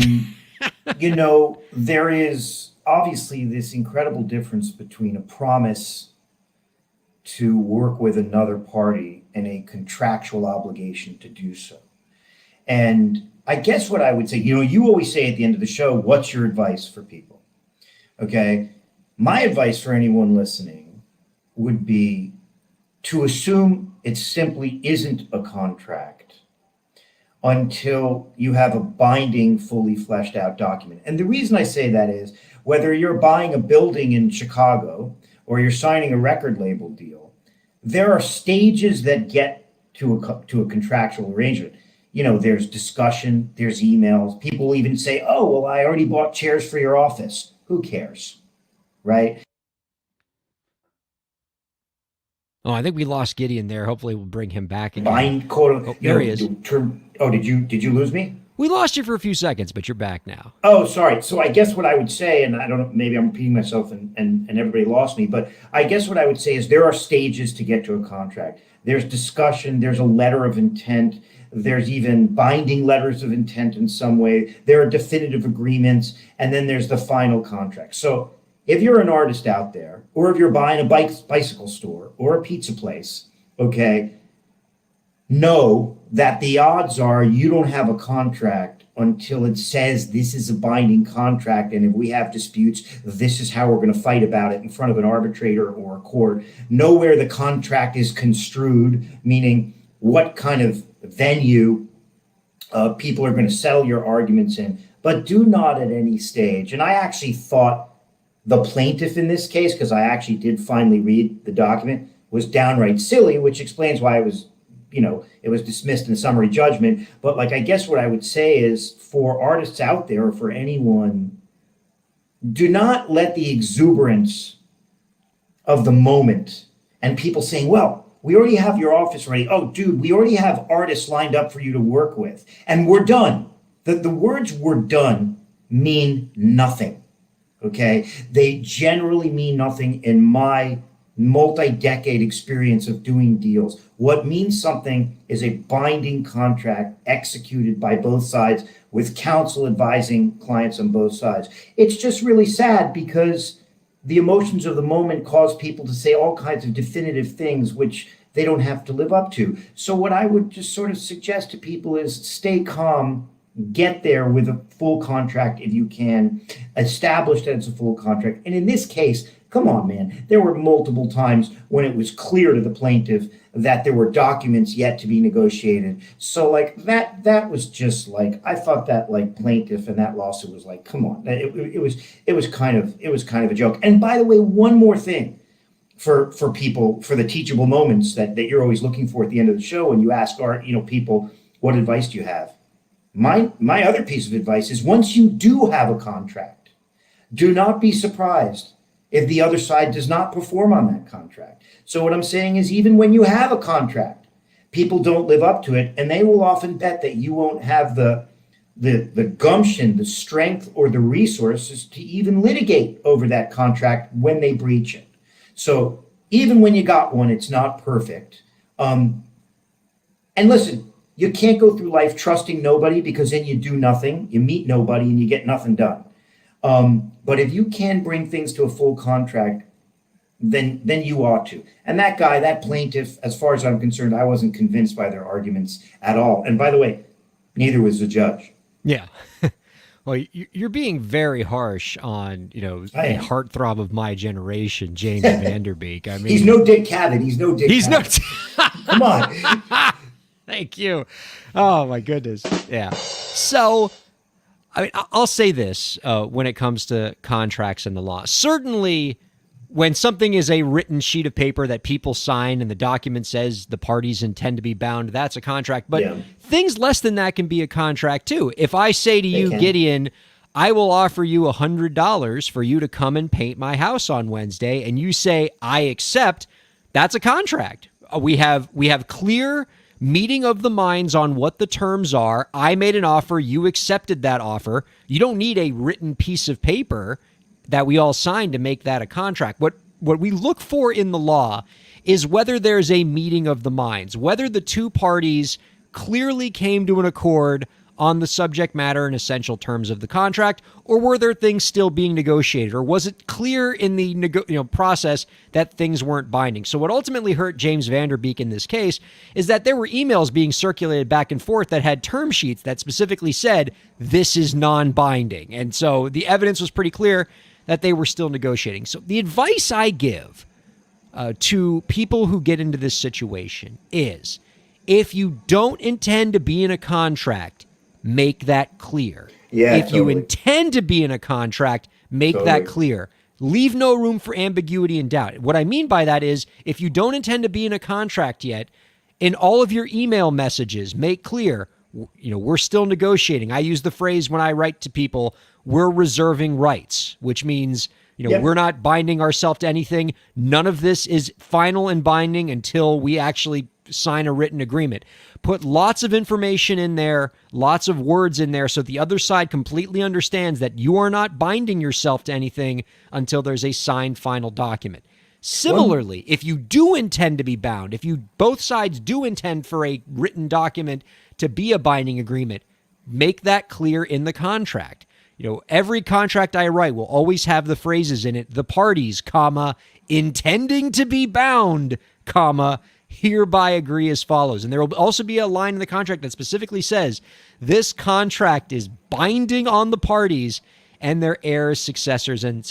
is obviously this incredible difference between a promise to work with another party and a contractual obligation to do so. And I guess what I would say, you always say at the end of the show, what's your advice for people? Okay. My advice for anyone listening would be to assume it simply isn't a contract until you have a binding, fully fleshed out document. And the reason I say that is whether you're buying a building in Chicago or you're signing a record label deal, there are stages that get to a contractual arrangement. There's discussion, there's emails. People even say, oh, well, I already bought chairs for your office. who cares, right? Oh, I think we lost Gideon there. Hopefully we'll bring him back again. Bind quote. Oh, there he is. Did you lose me? We lost you for a few seconds, but you're back now. Oh, sorry. So I guess what I would say, and I don't know, maybe I'm repeating myself and everybody lost me, but I guess what I would say is there are stages to get to a contract. There's discussion, there's a letter of intent, there's even binding letters of intent in some way, there are definitive agreements, and then there's the final contract. So if you're an artist out there, or if you're buying a bicycle store or a pizza place, okay, know that the odds are you don't have a contract until it says this is a binding contract, and if we have disputes, this is how we're going to fight about it in front of an arbitrator or a court. Know where the contract is construed, meaning what kind of venue people are going to settle your arguments in, but do not at any stage. And I actually thought the plaintiff in this case, because I actually did finally read the document, was downright silly, which explains why it was dismissed in summary judgment. But like, I guess what I would say is for artists out there, or for anyone, do not let the exuberance of the moment and people saying, well, we already have your office ready. Oh, dude, we already have artists lined up for you to work with. And we're done. The words "we're done" mean nothing. Okay? They generally mean nothing in my multi-decade experience of doing deals. What means something is a binding contract executed by both sides with counsel advising clients on both sides. It's just really sad because the emotions of the moment cause people to say all kinds of definitive things which they don't have to live up to. So what I would just sort of suggest to people is stay calm, get there with a full contract if you can, establish that it's a full contract. And in this case, come on, man, there were multiple times when it was clear to the plaintiff that there were documents yet to be negotiated. So like that was just like, I thought that like plaintiff and that lawsuit was like, come on, it was kind of a joke. And by the way, one more thing for people, for the teachable moments that you're always looking for at the end of the show, when you ask people, what advice do you have? My other piece of advice is, once you do have a contract, do not be surprised if the other side does not perform on that contract. So what I'm saying is, even when you have a contract, people don't live up to it, and they will often bet that you won't have the gumption, the strength, or the resources to even litigate over that contract when they breach it. So even when you got one, it's not perfect. And listen, you can't go through life trusting nobody, because then you do nothing, you meet nobody, and you get nothing done. But if you can bring things to a full contract, then you ought to. And that guy, that plaintiff, as far as I'm concerned, I wasn't convinced by their arguments at all. And by the way, neither was the judge. Yeah. Well, you're being very harsh on, a heartthrob of my generation, James Vanderbeek. I mean, he's no Dick Cavett. He's no Dick He's Cavett. no. Come on. Thank you. Oh my goodness. Yeah. So, I mean, I'll say this when it comes to contracts and the law. Certainly, when something is a written sheet of paper that people sign and the document says the parties intend to be bound, that's a contract. But things less than that can be a contract too. If I say to you, Gideon, I will offer you $100 for you to come and paint my house on Wednesday, and you say, I accept, that's a contract. We have clear meeting of the minds on what the terms are. I made an offer. You accepted that offer. You don't need a written piece of paper that we all signed to make that a contract. What we look for in the law is whether there's a meeting of the minds, whether the two parties clearly came to an accord on the subject matter and essential terms of the contract, or were there things still being negotiated, or was it clear in the process that things weren't binding? So what ultimately hurt James Vanderbeek in this case is that there were emails being circulated back and forth that had term sheets that specifically said this is non-binding, and so the evidence was pretty clear that they were still negotiating. So the advice I give to people who get into this situation is, if you don't intend to be in a contract, make that clear. Yeah, if you intend to be in a contract, make that clear. Leave no room for ambiguity and doubt. What I mean by that is, if you don't intend to be in a contract yet, in all of your email messages, make clear we're still negotiating. I use the phrase when I write to people, we're reserving rights, which means, Yep. we're not binding ourselves to anything. None of this is final and binding until we actually sign a written agreement. Put lots of information in there, lots of words in there, so the other side completely understands that you are not binding yourself to anything until there's a signed final document. Similarly, if you do intend to be bound, if you both sides do intend for a written document to be a binding agreement, make that clear in the contract. Every contract I write will always have the phrases in it, the parties, comma, intending to be bound, comma, hereby agree as follows. And there will also be a line in the contract that specifically says, this contract is binding on the parties and their heirs, successors, and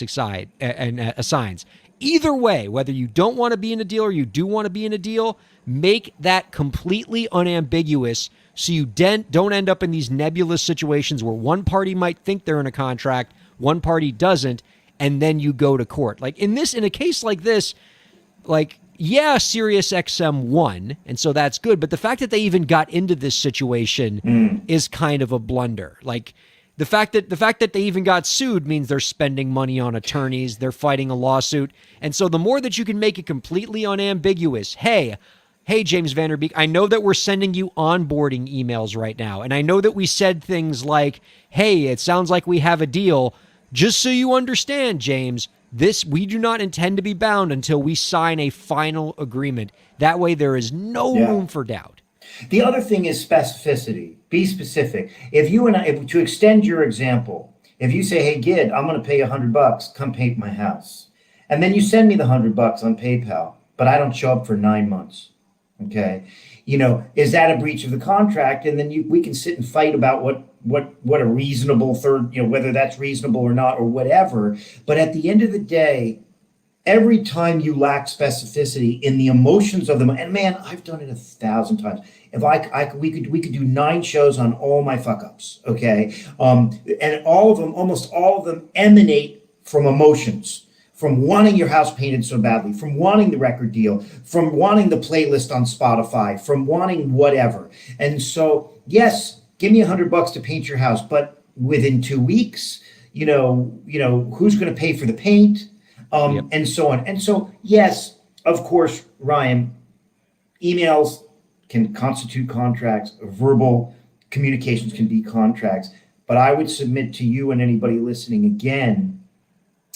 assigns. Either way, whether you don't want to be in a deal or you do want to be in a deal, make that completely unambiguous so you don't end up in these nebulous situations where one party might think they're in a contract, one party doesn't, and then you go to court. Like in a case like this, SiriusXM won, and so that's good, but the fact that they even got into this situation is kind of a blunder. Like the fact that they even got sued means they're spending money on attorneys, they're fighting a lawsuit, and so the more that you can make it completely unambiguous, hey, James Van Der Beek, I know that we're sending you onboarding emails right now, and I know that we said things like, hey, it sounds like we have a deal. Just so you understand, James, we do not intend to be bound until we sign a final agreement. That way there is no room for doubt. The other thing is specificity. Be specific. To extend your example, if you say, hey, Gid, I'm going to pay $100, come paint my house. And then you send me the $100 on PayPal, but I don't show up for 9 months. Okay. Is that a breach of the contract? And then we can sit and fight about what a reasonable whether that's reasonable or not or whatever. But at the end of the day, every time you lack specificity in the emotions of them, and man, I've done it 1,000 times. If we could do 9 shows on all my fuck ups. Okay. And almost all of them emanate from emotions. From wanting your house painted so badly, from wanting the record deal, from wanting the playlist on Spotify, from wanting whatever. And so, yes, give me $100 to paint your house, but within 2 weeks, who's going to pay for the paint, and so on. And so, yes, of course, Ryan, emails can constitute contracts, verbal communications can be contracts, but I would submit to you and anybody listening again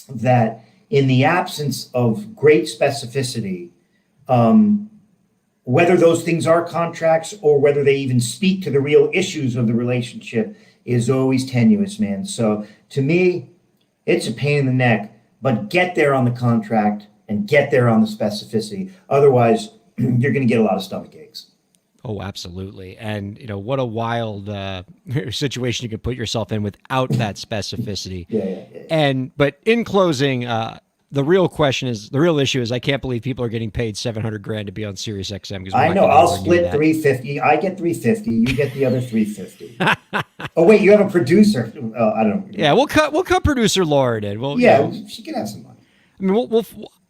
that in the absence of great specificity, whether those things are contracts or whether they even speak to the real issues of the relationship is always tenuous, man. So to me, it's a pain in the neck, but get there on the contract and get there on the specificity. Otherwise, you're going to get a lot of stomach aches. Oh, absolutely. And, what a wild situation you could put yourself in without that specificity. Yeah. But in closing, the real issue is I can't believe people are getting paid $700,000 to be on SiriusXM. I know. I'll split $350. I get $350. You get the other $350. Oh wait, you have a producer. I don't know. Yeah, we'll cut producer Lauren in. She can have some money. I mean,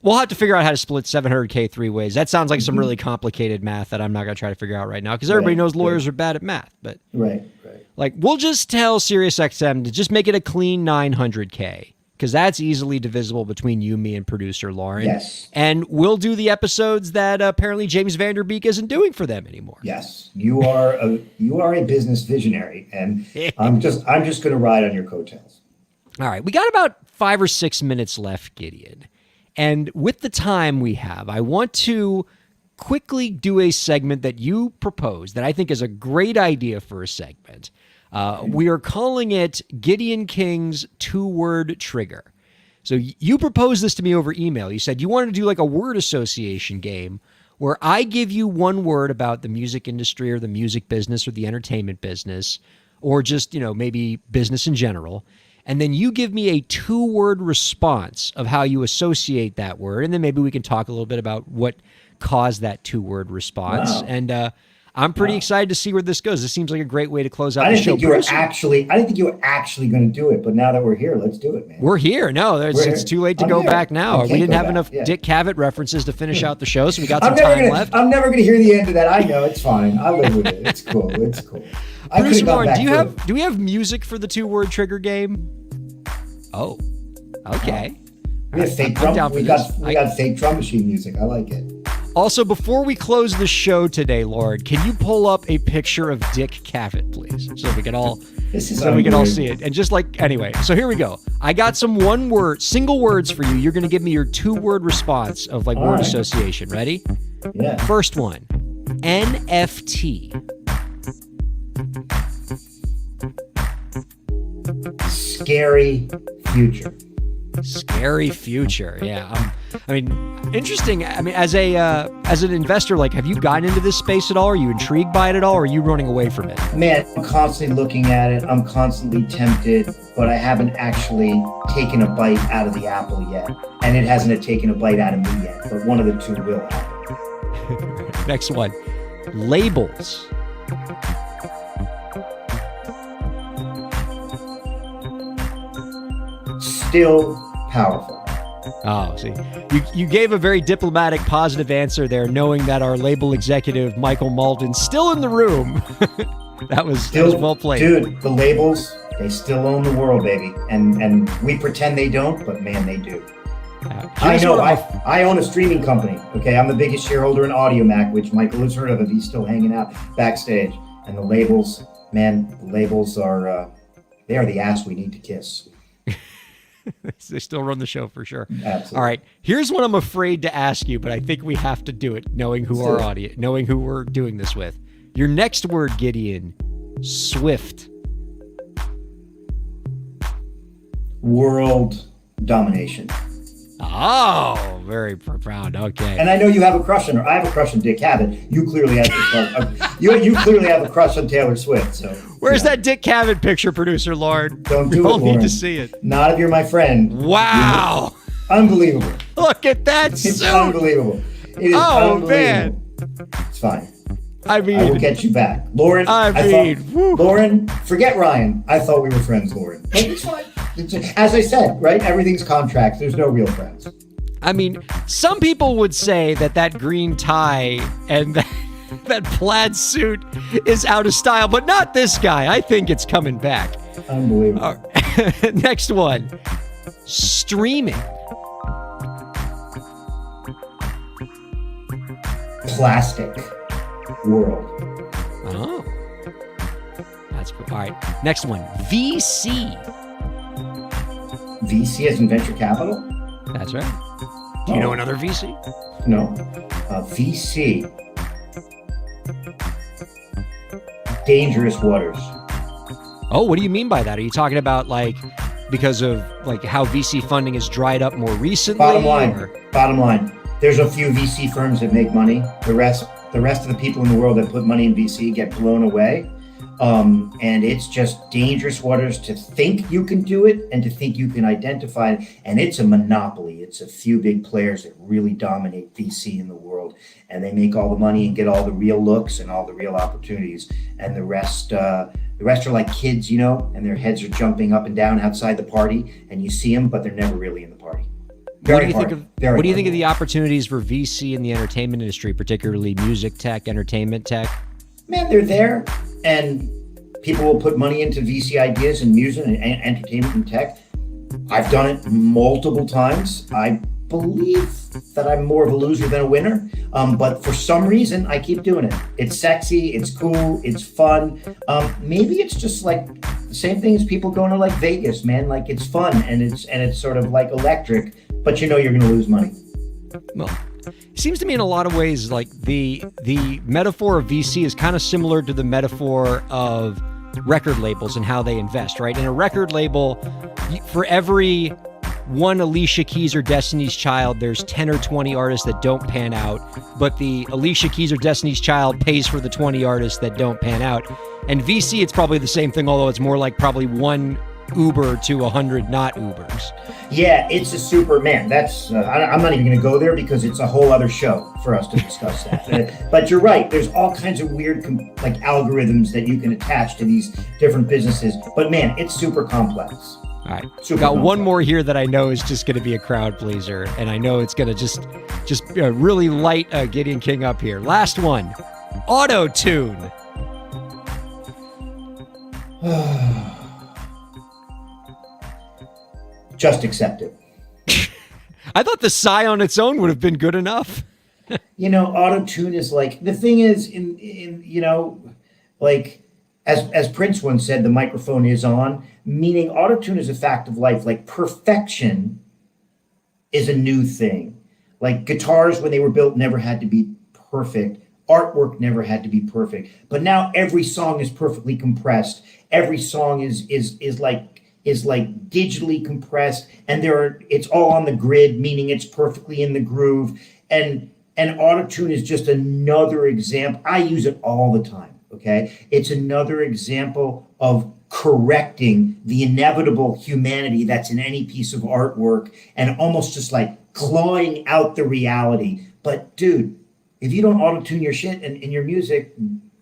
we'll have to figure out how to split $700,000 3 ways. That sounds like some really complicated math that I'm not going to try to figure out right now because everybody knows lawyers are bad at math. But right. We'll just tell SiriusXM to just make it a clean $900,000 because that's easily divisible between you, me, and producer Lauren. Yes. And we'll do the episodes that apparently James Van Der Beek isn't doing for them anymore. Yes, you are a business visionary, and I'm just going to ride on your coattails. All right, we got about 5 or 6 minutes left, Gideon. And with the time we have, I want to quickly do a segment that you proposed that I think is a great idea for a segment. We are calling it Gideon King's 2-word trigger. So you proposed this to me over email. You said you wanted to do like a word association game where I give you one word about the music industry or the music business or the entertainment business or just, maybe business in general. And then you give me a 2-word response of how you associate that word. And then maybe we can talk a little bit about what caused that 2-word response. Wow. And I'm pretty excited to see where this goes. This seems like a great way to close out the show. I didn't think you were actually going to do it, but now that we're here, let's do it, man. We're here. No, it's too late to go back now. We didn't have enough Dick Cavett references to finish out the show, so we got some time left. I'm never going to hear the end of that. I know. It's fine. I live with it. It's cool. I could Producer have gone Lauren, back. do we have music for the 2-word trigger game? Oh, okay. We have fake I'm down drum. for We this. got fake drum machine music. I like it. Also, before we close the show today, Lord, can you pull up a picture of Dick Cavett, please, so we can all see it? And just like anyway, so here we go. I got some single words for you. You're going to give me your 2-word response of like word association. Ready? Yeah. First one, NFT. Scary future. Scary future. Yeah. I mean, interesting. I mean, as an investor, like, have you gotten into this space at all? Are you intrigued by it at all? Or are you running away from it? Man, I'm constantly looking at it. I'm constantly tempted, but I haven't actually taken a bite out of the apple yet. And it hasn't taken a bite out of me yet, but one of the two will happen. Next one, labels. Still powerful. Oh, see, you gave a very diplomatic, positive answer there, knowing that our label executive, Michael Malton's still in the room. that was well played. Dude, the labels, they still own the world, baby. And we pretend they don't, but man, they do. I know, I own a streaming company. Okay, I'm the biggest shareholder in AudioMac, which Michael has heard of if he's still hanging out backstage. And the labels, man, the labels are, they are the ass we need to kiss. They still run the show for sure. Absolutely. All right. Here's what I'm afraid to ask you, but I think we have to do it, knowing who we're doing this with. Your next word, Gideon, swift. World domination. Oh, very profound. Okay. And I know you have a crush on her. I have a crush on Dick Cavett. You clearly have you clearly have a crush on Taylor Swift. So where's that Dick Cavett picture, producer Lord? Don't do we it, all Lauren. need to see it. Not if you're my friend. Wow. Unbelievable. Look at that It's suit. unbelievable. It is unbelievable. Man. It's fine. I mean, I will get you back. Lauren, whew. Lauren, forget Ryan. I thought we were friends, Lauren. But it's fine. As I said, right? Everything's contracts. There's no real friends. I mean, some people would say that green tie and that plaid suit is out of style, but not this guy. I think it's coming back. Unbelievable. Next one, streaming. Plastic world. Oh, that's cool. All right, next one, VC. VC as in venture capital? That's right. Do you know another VC? No. VC. Dangerous waters. Oh, what do you mean by that? Are you talking about like because of like how VC funding has dried up more recently? Bottom line. There's a few VC firms that make money. The rest of the people in the world that put money in VC get blown away. And it's just dangerous waters to think you can do it and to think you can identify it. And it's a monopoly. It's a few big players that really dominate VC in the world. And they make all the money and get all the real looks and all the real opportunities. And the rest are like kids, you know, and their heads are jumping up and down outside the party. And you see them, but they're never really in the party. What do you think of the opportunities for VC in the entertainment industry, particularly music tech, entertainment tech? Man, they're there, and people will put money into VC ideas and music and entertainment and tech. I've done it multiple times. I believe that I'm more of a loser than a winner, but for some reason, I keep doing it. It's sexy, it's cool, it's fun. Maybe it's just like the same thing as people going to like Vegas, man. Like it's fun and it's sort of like electric, but you know you're going to lose money. Well, it seems to me in a lot of ways like the metaphor of VC is kind of similar to the metaphor of record labels and how they invest, right? In a record label, for every one Alicia Keys or Destiny's Child, there's 10 or 20 artists that don't pan out, but the Alicia Keys or Destiny's Child pays for the 20 artists that don't pan out. And VC, it's probably the same thing, although it's more like probably one Uber to 100 not Ubers. Yeah, it's a Superman. That's I'm not even going to go there because it's a whole other show for us to discuss that. But you're right. There's all kinds of weird like algorithms that you can attach to these different businesses. But man, it's super complex. All right, got one more here that I know is just going to be a crowd pleaser, and I know it's going to just really light Gideon King up here. Last one, auto-tune. Just accept it. I thought the sigh on its own would have been good enough. Auto-tune is like, the thing is like as Prince once said, the microphone is on, meaning auto-tune is a fact of life. Like perfection is a new thing. Like guitars, when they were built, never had to be perfect. Artwork never had to be perfect. But now every song is perfectly compressed. Every song is like digitally compressed, and it's all on the grid, meaning it's perfectly in the groove. And auto-tune is just another example. I use it all the time. Okay, it's another example of correcting the inevitable humanity that's in any piece of artwork, and almost just like clawing out the reality. But dude, if you don't auto-tune your shit and your music,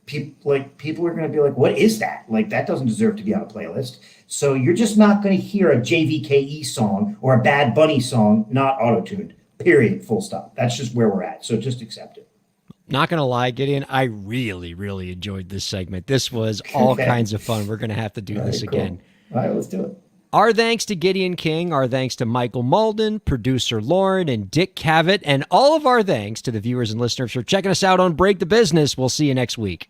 people are going to be like, what is that? Like, that doesn't deserve to be on a playlist. So you're just not going to hear a JVKE song or a Bad Bunny song not auto-tuned, period, full stop. That's just where we're at. So just accept it. Not going to lie, Gideon, I really, really enjoyed this segment. This was all kinds of fun. We're going to have to do this again. All right, let's do it. Our thanks to Gideon King, our thanks to Michael Malden, producer Lauren, and Dick Cavett, and all of our thanks to the viewers and listeners for checking us out on Break the Business. We'll see you next week.